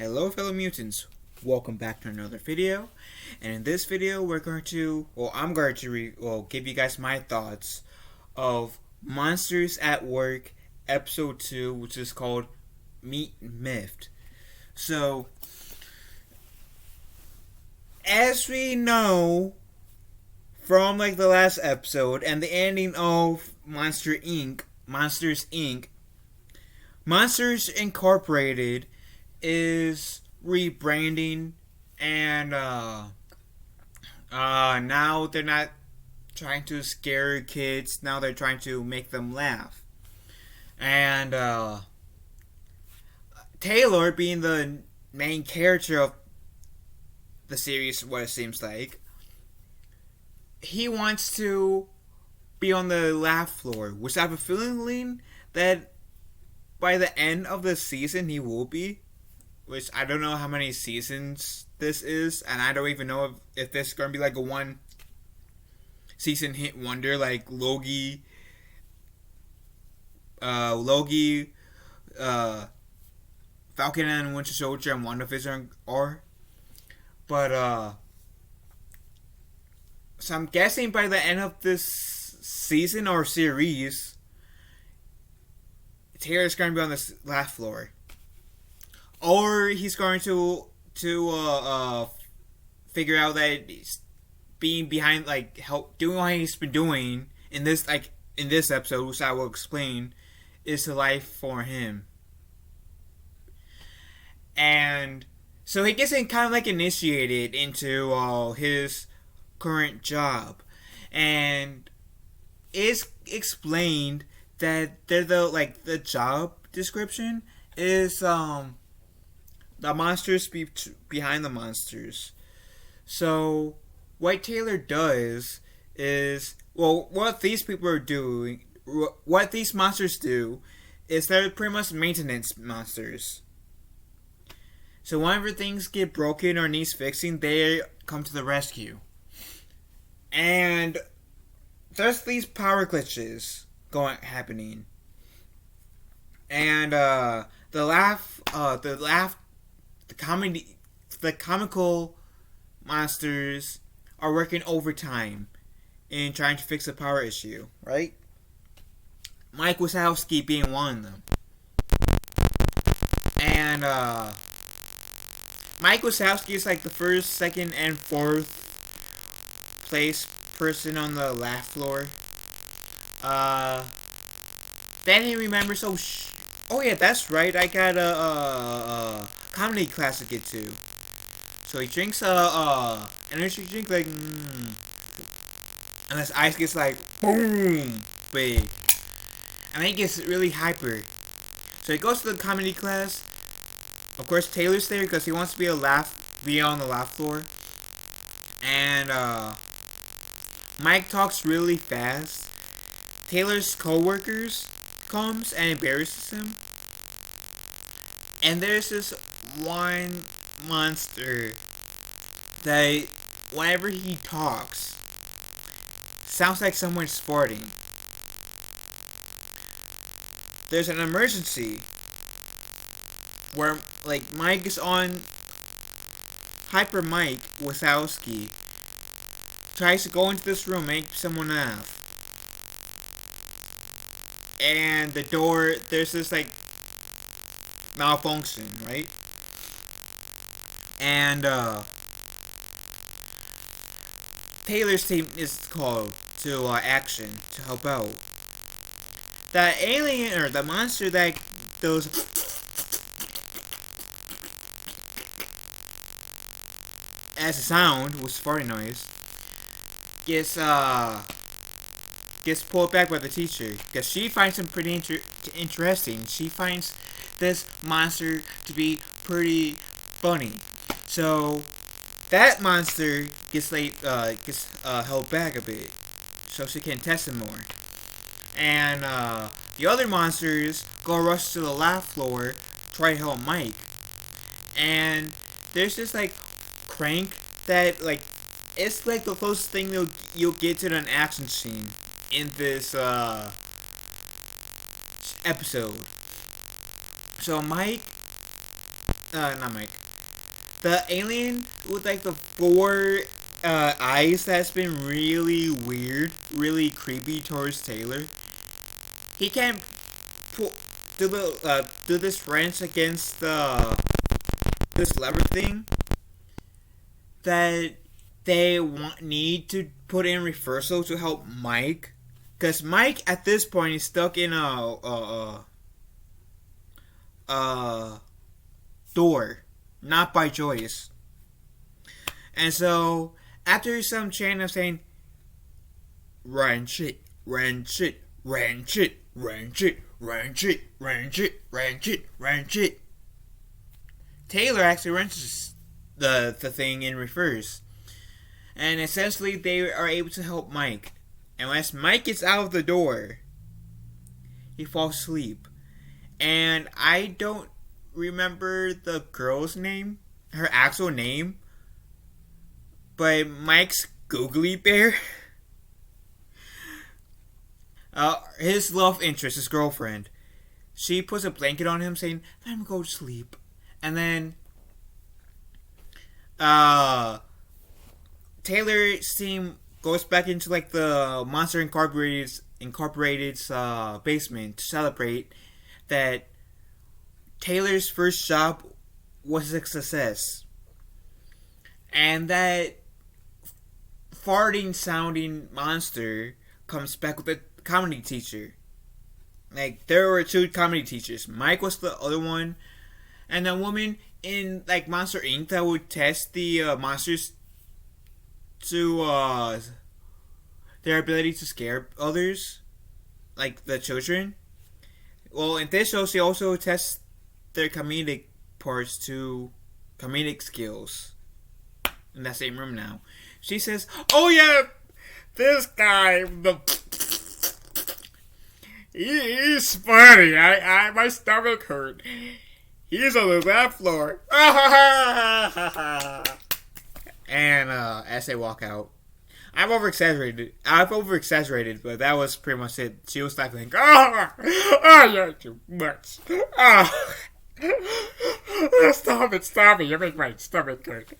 Hello fellow mutants, welcome back to another video, and in this video I'm going to give you guys my thoughts of Monsters at Work episode 2, which is called Meet Mift. So, as we know from the last episode and the ending of Monsters Inc., Monsters Incorporated is rebranding, and now they're not trying to scare kids. Now they're trying to make them laugh. And Taylor, being the main character of the series, what it seems like, he wants to be on the laugh floor, which I have a feeling that by the end of the season he will be. Which I don't know how many seasons this is, and I don't even know if this is going to be like a one season hit wonder like Loki, Falcon and Winter Soldier and WandaVision are. But so I'm guessing by the end of this season or series, Taylor's going to be on this laugh floor. Or he's going to figure out that he's being behind, help doing what he's been doing in this episode, which I will explain, is the life for him. And so he gets kind of initiated into his current job, and it's explained that the job description is the monsters behind the monsters. So what Taylor does is, what these people are doing, what these monsters do, is they're pretty much maintenance monsters. So whenever things get broken or needs fixing, they come to the rescue. And there's these power glitches happening. And the comical monsters are working overtime in trying to fix a power issue, right? Mike Wazowski being one of them. And Mike Wazowski is the first, second, and fourth place person on the laugh floor. Then he remembers, oh yeah, that's right, I got a comedy class to get to. So he drinks a energy drink, and his eyes gets boom big, and he gets really hyper. So he goes to the comedy class. Of course, Taylor's there because he wants to be on the laugh floor. And Mike talks really fast. Taylor's co-workers comes and embarrasses him. And there's this one monster that, whenever he talks, sounds like someone's farting. There's an emergency where, Mike is on Hyper Mike Wazowski tries to go into this room, make someone laugh. And the door, there's this, malfunction, right? And Taylor's team is called to action to help out. The alien, or the monster that goes as a sound, was farting noise, gets pulled back by the teacher because she finds him pretty interesting. She finds this monster to be pretty funny. So that monster gets held back a bit so she can test him more. And the other monsters go rush to the laugh floor, try to help Mike. And there's this crank that it's the closest thing you'll get to an action scene in this episode. So Mike not Mike. The alien with like the four eyes that's been really weird, really creepy towards Taylor. He can't pull do this wrench against this lever thing that they need to put in reversal to help Mike, because Mike at this point is stuck in a door, not by choice. And so after some chain of saying wrench it, wrench it, wrench it, wrench it, wrench it, wrench it, wrench it, wrench it, Taylor actually wrenches the thing in reverse. And essentially they are able to help Mike. And once Mike gets out of the door, he falls asleep. And I don't remember the girl's name, her actual name, but Mike's googly bear, his love interest, his girlfriend, she puts a blanket on him saying, "Let him go to sleep." And then Taylor's team goes back into like the Monster Incorporated's basement to celebrate that Taylor's first job was a success, and that farting sounding monster comes back with a comedy teacher. Like, there were two comedy teachers. Mike was the other one, and a woman in like Monster Inc. that would test the monsters to their ability to scare others, like the children. Well, in this show, she also tests their comedic parts to comedic skills. In that same room now, she says, "Oh yeah, this guy, he's funny. I my stomach hurt. He's on the left floor." And as they walk out, I've over exaggerated, but that was pretty much it. She was like, you're too much. Oh. Stop it, you make my stomach hurt.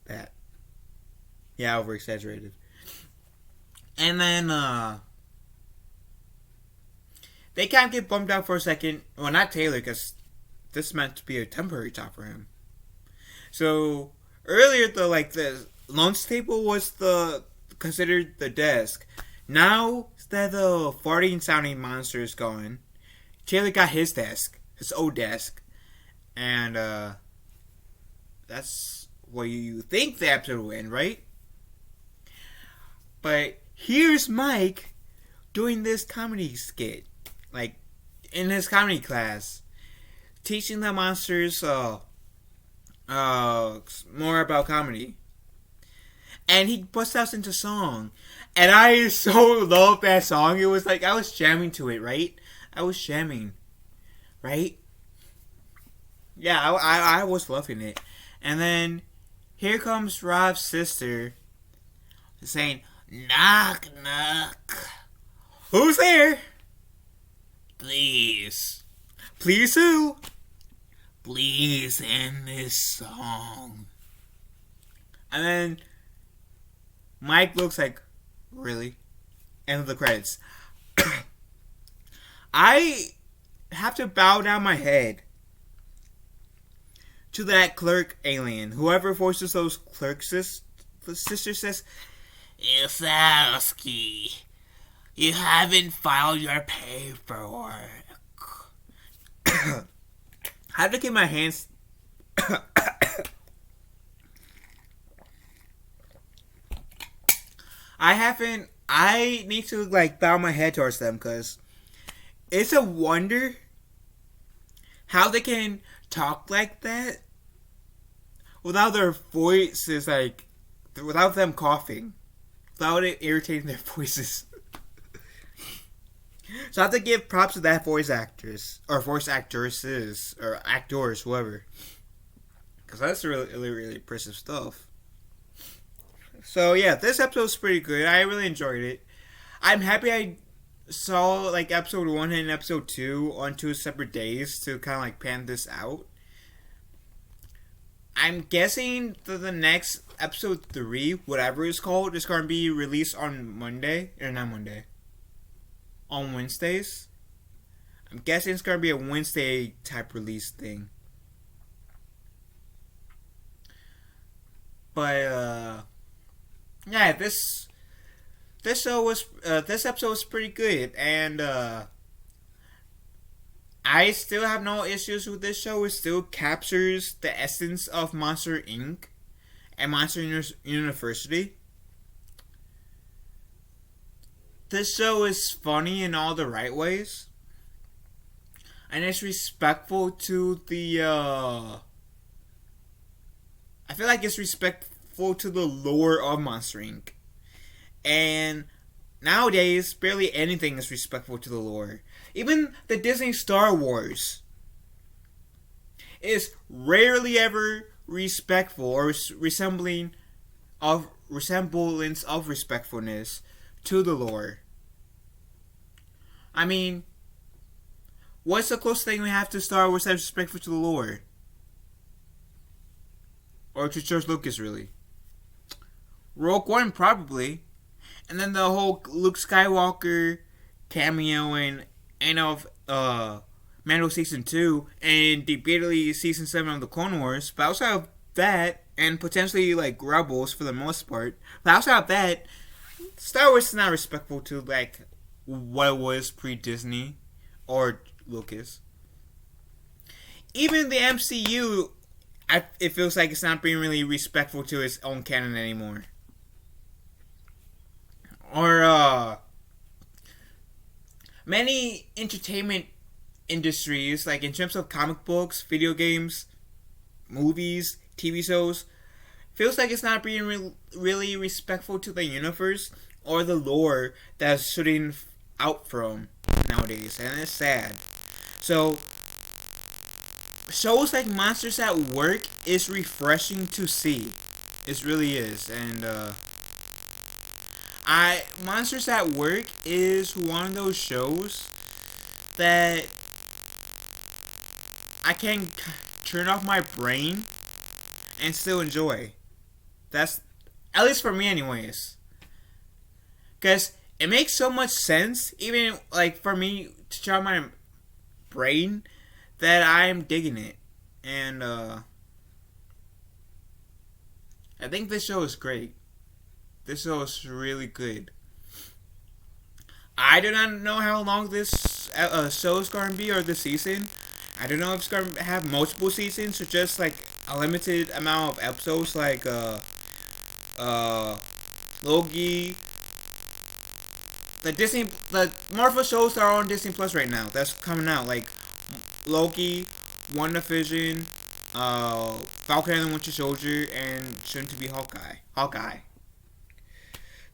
That. Yeah, over exaggerated. And then, they kind of get bummed out for a second. Well, not Taylor, because this is meant to be a temporary job for him. So, earlier, the lunch table was considered the desk. Now that the farting sounding monster is gone, Taylor got his desk, his old desk, and that's where you think the episode will end, right? But here's Mike doing this comedy skit, like in his comedy class, teaching the monsters more about comedy. And he busts out into song. And I so love that song. It was like I was jamming to it, right? I was jamming. Right? Yeah, I was loving it. And then here comes Rob's sister saying, "Knock, knock. Who's there? Please. Please who? Please end this song." And then Mike looks like, "Really?" End of the credits. I have to bow down my head to that clerk alien. Whoever voices those clerks, the sister says, "Isowski, you haven't filed your paperwork." I have to keep my hands... I need to bow my head towards them, because it's a wonder how they can talk like that without their voices, without them coughing, without it irritating their voices. So I have to give props to that voice actress, or voice actresses, or actors, whoever, because that's really, really, really impressive stuff. So yeah, this episode's pretty good. I really enjoyed it. I'm happy saw like episode 1 and episode 2 on 2 separate days to kind of like pan this out. I'm guessing that the next episode 3, whatever it's called, is going to be released on Monday. Or not Monday. On Wednesdays. I'm guessing it's going to be a Wednesday type release thing. But, yeah, this show was, this episode was pretty good. And, I still have no issues with this show. It still captures the essence of Monster Inc. and Monster University. This show is funny in all the right ways. And it's respectful to the, I feel like it's respectful to the lore of Monster Inc. And nowadays, barely anything is respectful to the lore. Even the Disney Star Wars is rarely ever respectful or resemblance of respectfulness to the lore. I mean, what's the closest thing we have to Star Wars that's respectful to the lore? Or to George Lucas, really? Rogue One, probably. And then the whole Luke Skywalker cameo in end of Mando Season 2 and debatably Season 7 of the Clone Wars. But outside of that, and potentially like Rebels for the most part, but outside of that, Star Wars is not respectful to like what it was pre-Disney or Lucas. Even the MCU, it feels like it's not being really respectful to its own canon anymore. Or many entertainment industries, like in terms of comic books, video games, movies, TV shows, feels like it's not being really respectful to the universe or the lore that's shooting out from nowadays, and it's sad. So, shows like Monsters at Work is refreshing to see. It really is, and Monsters at Work is one of those shows that I can turn off my brain and still enjoy. That's, at least for me anyways. Because it makes so much sense, even like for me to turn off my brain, that I'm digging it. And I think this show is great. This show is really good. I do not know how long this show is going to be, or this season. I don't know if it's going to have multiple seasons or just like a limited amount of episodes, like Loki. The Marvel shows that are on Disney Plus right now, that's coming out, like Loki, WandaVision, Falcon and the Winter Soldier, and soon to be Hawkeye.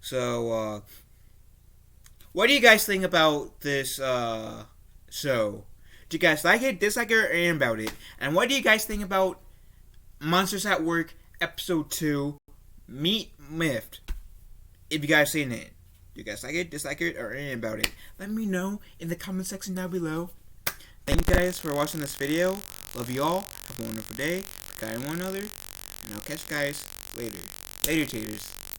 So, what do you guys think about this show? Do you guys like it, dislike it, or anything about it? And what do you guys think about Monsters at Work Episode 2, Meet Mift? If you guys seen it. Do you guys like it, dislike it, or anything about it? Let me know in the comment section down below. Thank you guys for watching this video. Love you all. Have a wonderful day. Guide one another. And I'll catch you guys later. Later, taters.